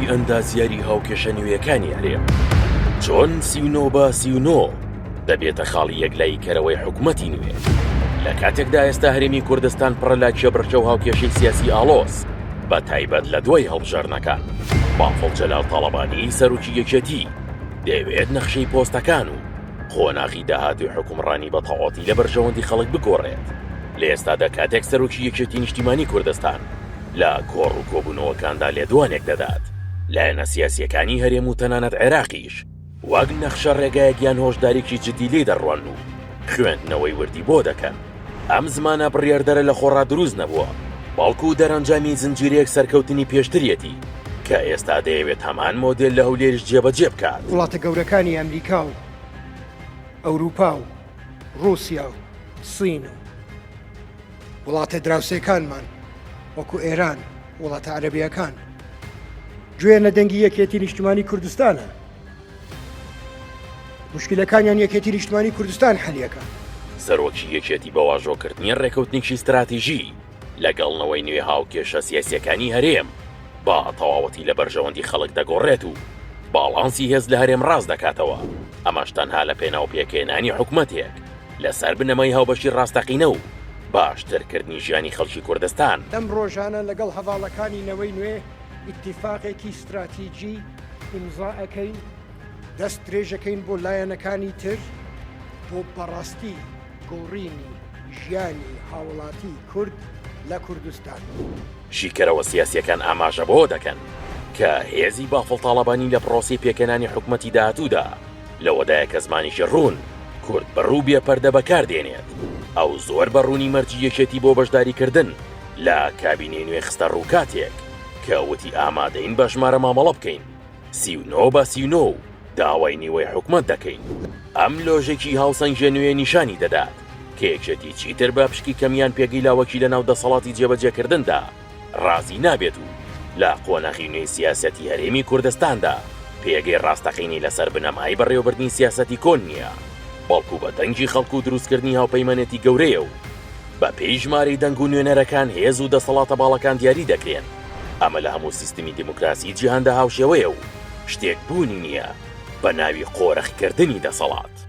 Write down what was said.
ئەندازیاری هاوکێشە نوێیەکانی هەرێم چۆن 39/39 دەبێتە خاڵی یەکلاییکەرەوەی حکوومەتی نوێ لە کاتێکدا ئێستا هەرێمی کوردستان پڕە لە کێبڕچە و هاوکێشەی سیاسی ئاڵۆز بە تایبەت لە دوای هەڵبژاردنەکان باڵفڵ جەلال تاڵەبانی سەرۆکی یەکێتی دەیەوێت نەخشەی پۆستەکان و خۆناغی داهاتوی حکومڕانی بە تەواوەتی لە بەرژەوەندی خەڵک بگۆڕێت لە ئێستادا کاتێک سەرۆکی یەکێتی نیشتیمانی کوردستان لە کۆڕ و کۆبوونەوەکاندا لێدوانێک دەدات لایەنە سیاسیەکانی هەرێم و تەنانەت عێراقیش وەک نەخشە ڕێگایەکیان هۆشدارێکی جدی لێ دەڕوان و خوێندنەوەی وردی بۆ دەکەن ئەم زمانە بڕیاردەرە لە خۆڕا دروست نەبووە باڵکو و دەرەنجامی زنجیرەیەک سەرکەوتنی پێشتریەتی کە ئێستا دەیەوێت هەمان مۆدێل لە هەولێرش جێبەجێ بکات وڵاتە گەورەکانی ئەمریکا و ئەوروپا و رووسیا و سین و وڵاتە دراوسێکانمان وەکو ئێران وڵاتە عەرەبیەکان گوێ لە دەنگی یەکێتی نیشتیمانی کوردستانە مشکلەکانیان یەکێتی نیشتیمانی کوردستان حەلیەکە سەرۆکی یەکێتی بە واژۆکردنی ڕێکەوتنێکی استراتیژی لەگەڵنەوەی نوێ هاوکێشە سیاسیەکانی هەرێم با تەواوەتی لە بەرژەوەندی خەڵک دەگۆڕێت و باڵانسی هێز لە هەرێم ڕاست دەکاتەوە ئەمەش تەنها لە پێناو پێکێنانی حکوومەتێک لەسەر بنەمای هاوبەشی ڕاستەقینە و باشترکردنی ژیانی خەڵکی کوردستان لەم ڕۆژانە لەگەڵ هەواڵەکانی نەوەی نوێ ئیتیفاقێکی استراتیژی ئیمزاەکەین دەست درێژەکەین بۆ لایەنەکانی تر بۆ بەڕاستی گۆڕینی ژیانی هاوڵاتی کورد لە کوردستان شیکەرەوە سیاسیەکان ئاماژە بۆ دەکەن کە هێزی باڵفڵ تاڵەبانی لە پرۆسی پێکەنانی حکوومەتی داهاتوودا لەوەدایە کە زمانیشی ڕوون کورد بەڕوو بێ پەردە بەکاردێنێت ئەو زۆر بەڕوونی مەرجی یەکێتی بۆ بەشداریکردن لە کابینەی نوێ خستە ڕووکاتێک کە وتی ئامادەین بە ژمارە مامەڵە بکەین 39/39 داوای نیوەی حکوومەت دەکەین ئەم لۆژێکی هاوسەنگژە نوێ نیشانی دەدات کە یەکێتی چیتر بە پشکی کەمیان پێگەی لاوەکی لە ناو دەسەڵاتی جێبەجێکردندا ڕازی نابێت و لە قۆنەخی نوێی سیاسەتی هەرێمی کوردستاندا پێگەی ڕاستەقینی لەسەر بنەمای بەڕێوەبردنی سیاسەتی کۆن نییە بەڵکو بە دەنگی خەڵکو و دروستکردنی هاوپەیمانێتی گەورەیە و بە پێی ژمارەی دەنگ و نوێنەرەکان هێز و دەسەڵاتە باڵەکان دیاری دەکرێن ئەمە لە هەموو سیستمی دیموکراسی جیهاندا هاوشێوەیە و شتێک بوونی نییە بە ناوی قۆرەخکردنی دەسەڵات